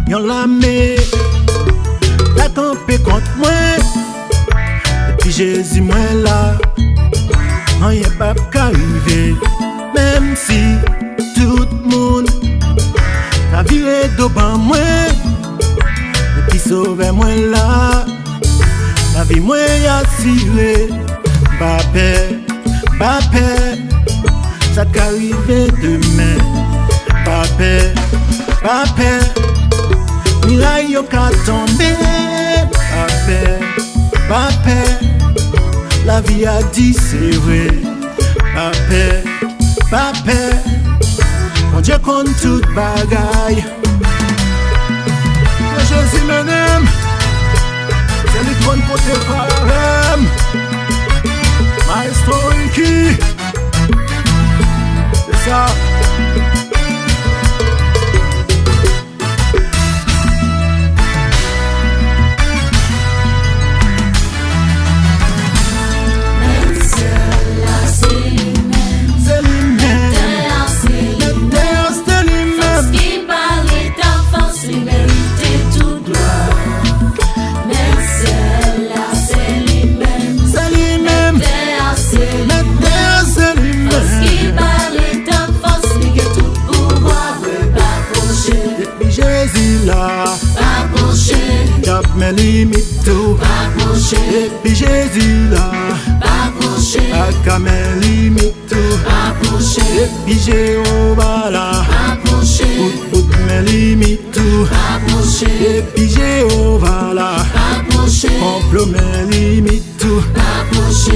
yon l'amé, la campé contre moi. Et puis Jésus moi là, rien pas qu'arriver. Même si tout le monde a viré devant moi, et puis sauvé moi là, la vie moi y assuré. Pas peur, ça qu'arrive demain. Pas peur, miraille yo ka tomber. Pas peur, la vie a dit c'est vrai. Pas peur, mon Dieu compte toute bagaille. Que Jésus m'aime, c'est lui qu'on côté parem. Maestro Iki, c'est ça. Jésus là, cap mes limites tout. Et puis Jésus là, cap mes limites tout. Et puis Jéhovah là, pour mes limites tout. Et puis Jéhovah là, complot mes limites tout.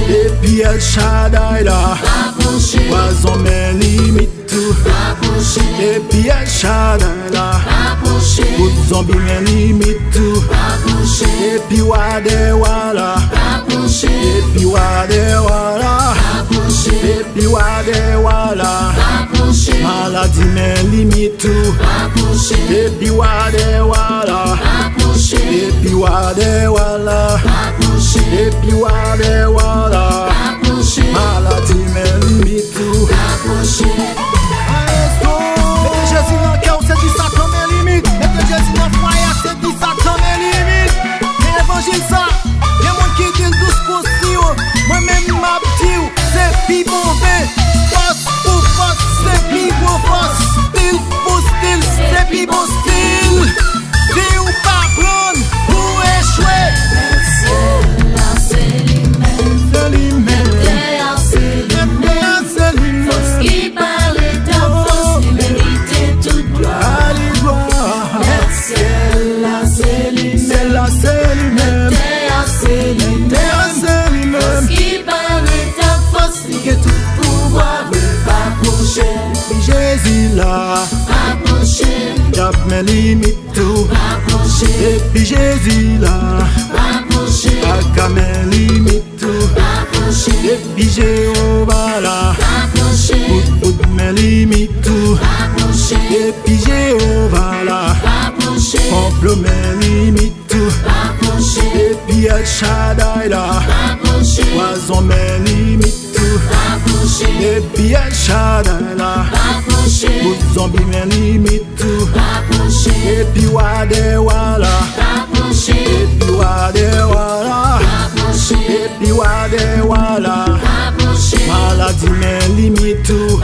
Et puis El Shaddai là, poison mes limites tout. Et puis El Shaddai là, pour zombie mes limites tout. Et puis Wade Wala, et puis Wade Wala, et puis Wade Wala, maladie mes limites tout. Et puis Wade Wala, et puis Wade Wala, et puis Wade Wala, maladie mes limites tout. Jésus dans le cœur, c'est dit ça comme mes limites. Mettez Jésus dans le foyer, c'est dit ça comme mes limites. Et l'évangile ça, y'a mon qui dit le douce pour si haut. Moi-même m'a dit, c'est pis mauvais. Force pour force, c'est pis pour force. Style pour style, c'est pis pour style. Si ou pas prendre, ou échouer. C'est lui-même. C'est lui-même. Jésus là, cap mes limites tout. Et puis Jésus là, cap mes limites tout. Et puis Jéhovah là, pour mes limites tout. Et puis Jéhovah là, complot mes limites tout. Et puis El Shaddai là, poison mes limites tout. Et puis El Shaddai là, pour zombie mes limites tout. Et puis Wade Wala, et puis Wade Wala, et puis Wade Wala, maladie mes limites tout.